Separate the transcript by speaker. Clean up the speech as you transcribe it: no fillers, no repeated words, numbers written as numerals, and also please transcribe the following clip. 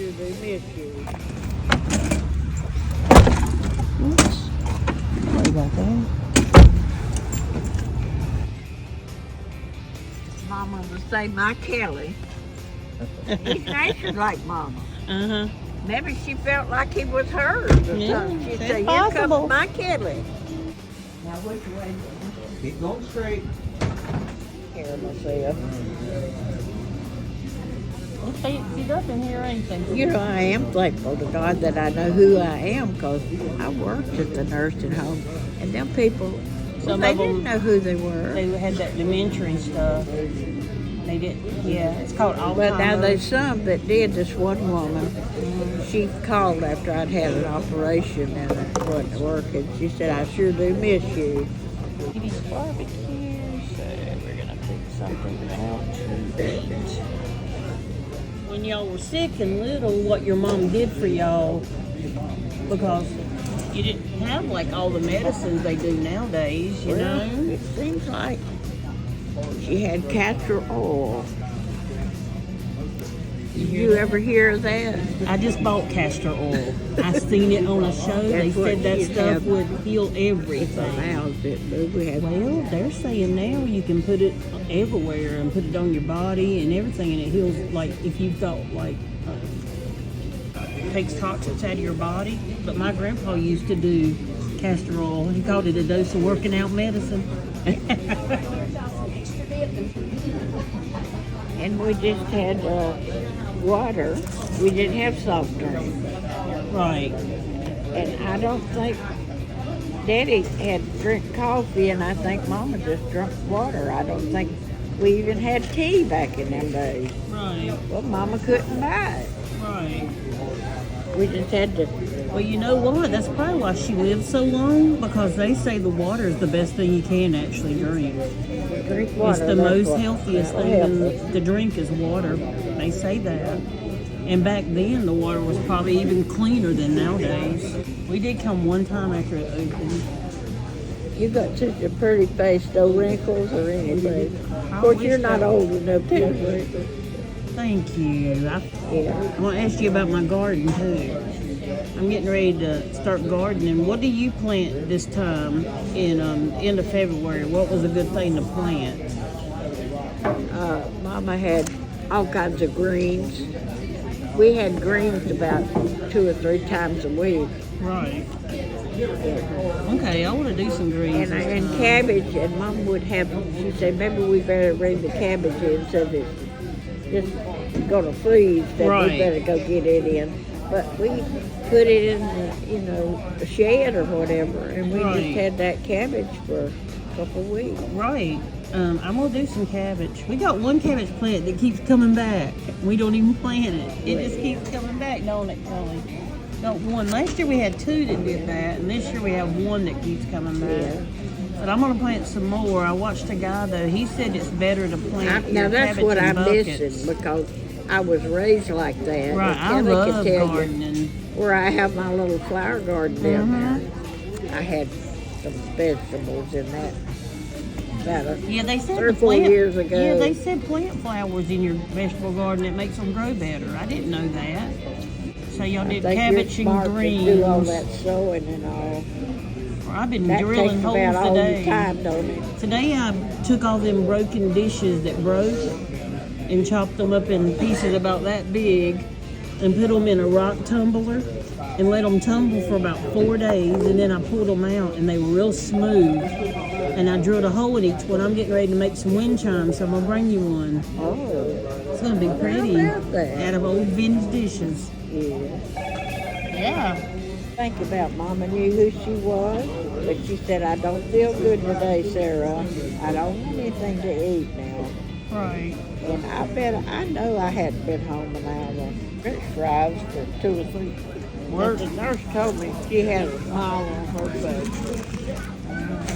Speaker 1: sure do miss you.
Speaker 2: Oops. Sorry about that.
Speaker 1: Mama would say, my Kelly. He's natured like Mama.
Speaker 2: Uh-huh.
Speaker 1: Maybe she felt like he was hers or
Speaker 2: Yeah,
Speaker 1: something. She'd
Speaker 2: it's
Speaker 1: say, here
Speaker 2: possible.
Speaker 1: comes my Kelly. Now, which way?
Speaker 3: Keep going straight.
Speaker 1: Care myself.
Speaker 2: It's fancied up in here, ain't they?
Speaker 1: You know, I am thankful to God that I know who I am because I worked at the nursing home. And them people,
Speaker 2: Some
Speaker 1: they
Speaker 2: of them-
Speaker 1: didn't know who they were.
Speaker 2: They had that dementia and stuff. They didn't, yeah, it's called Alzheimer's.
Speaker 1: But now there's some that did. This one woman, she called after I'd had an operation and it wasn't working. She said, I sure do miss you.
Speaker 2: Speedy's barbecue, so we're gonna pick something out to eat. When y'all were sick and little, what your mom did for y'all, because you didn't have like all the medicines they do nowadays, you know?
Speaker 1: It seems like she had castor oil. Did you ever hear of that?
Speaker 2: I just bought castor oil. I seen it on a show. They
Speaker 1: That's what
Speaker 2: said that
Speaker 1: she'd
Speaker 2: stuff
Speaker 1: have.
Speaker 2: would heal
Speaker 1: It's
Speaker 2: everything.
Speaker 1: allowed it, but we had.
Speaker 2: Well, they're saying now you can put it everywhere and put it on your body and everything, and it heals. Like if you've got like takes toxins out of your body. But my grandpa used to do castor oil. He called it a dose of working out medicine.
Speaker 1: And we just had water. We didn't have soft drink.
Speaker 2: Right.
Speaker 1: And I don't think Daddy had drink coffee, and I think Mama just drank water. I don't think we even had tea back in them days.
Speaker 2: Right.
Speaker 1: Well, Mama couldn't buy it.
Speaker 2: Right.
Speaker 1: We just had to.
Speaker 2: Well, you know what? That's probably why she lived so long, because they say the water is the best thing you can actually drink.
Speaker 1: Drink water.
Speaker 2: It's the
Speaker 1: that's
Speaker 2: most
Speaker 1: what-
Speaker 2: healthiest
Speaker 1: that'll
Speaker 2: thing
Speaker 1: help us.
Speaker 2: to drink is water. They say that. And back then, the water was probably even cleaner than nowadays. We did come one time after it opened.
Speaker 1: You got such a pretty face, no wrinkles or anything. Of
Speaker 2: I
Speaker 1: course,
Speaker 2: wish
Speaker 1: you're not
Speaker 2: that-
Speaker 1: old enough to have wrinkles.
Speaker 2: Thank you. I
Speaker 1: Yeah.
Speaker 2: want to ask you about my garden, too. I'm getting ready to start gardening. What do you plant this time in end of February? What was a good thing to plant?
Speaker 1: Mama had all kinds of greens. We had greens about 2 or 3 times a week.
Speaker 2: Right. Okay, I want to do some greens.
Speaker 1: And cabbage, and Mom would have, she said, maybe we better bring the cabbage in so that it's going to freeze, that
Speaker 2: Right.
Speaker 1: we better go get it in. But we put it in the shed or whatever, and we
Speaker 2: Right.
Speaker 1: just had that cabbage for a couple of weeks.
Speaker 2: Right. I'm going to do some cabbage. We got one cabbage plant that keeps coming back. We don't even plant it. It just keeps coming back, don't it, Kelly? Got one. Last year we had 2 that did that, and this year we have 1 that keeps coming back.
Speaker 1: Yeah.
Speaker 2: But I'm going to plant some more. I watched a guy, though. He said it's better to plant
Speaker 1: Now
Speaker 2: your
Speaker 1: that's
Speaker 2: cabbage
Speaker 1: what
Speaker 2: in
Speaker 1: I'm
Speaker 2: buckets.
Speaker 1: missing because I was raised like that.
Speaker 2: Right.
Speaker 1: And
Speaker 2: I
Speaker 1: Kelly
Speaker 2: love
Speaker 1: could tell you
Speaker 2: gardening.
Speaker 1: where I have my little flower garden down
Speaker 2: Mhm.
Speaker 1: there. I had some vegetables in that about
Speaker 2: Yeah, they said
Speaker 1: 3 or
Speaker 2: to
Speaker 1: 4
Speaker 2: plant,
Speaker 1: years ago.
Speaker 2: Yeah, they said plant flowers in your vegetable garden. It makes them grow better. I didn't know that. So y'all
Speaker 1: I
Speaker 2: did
Speaker 1: think
Speaker 2: cabbage
Speaker 1: you're
Speaker 2: and
Speaker 1: smart
Speaker 2: greens.
Speaker 1: to do all that sowing and all.
Speaker 2: Well, I've been
Speaker 1: That
Speaker 2: drilling
Speaker 1: takes
Speaker 2: holes
Speaker 1: about all your
Speaker 2: today.
Speaker 1: time, don't it?
Speaker 2: Today I took all them broken dishes that broke and chopped them up in pieces about that big and put them in a rock tumbler and let them tumble for about 4 days, and then I pulled them out and they were real smooth. And I drilled a hole in each one. I'm getting ready to make some wind chimes, so I'm gonna bring you one.
Speaker 1: Oh,
Speaker 2: It's gonna be pretty.
Speaker 1: How about that?
Speaker 2: Out of old vintage dishes.
Speaker 1: yeah.
Speaker 2: Yeah.
Speaker 1: Think about Mama knew who she was, but she said, I don't feel good today, Sarah. I don't want anything to eat now.
Speaker 2: Right.
Speaker 1: And I know I hadn't been home an hour. French fries for 2 or 3. Well, the nurse told me she had a smile on her face.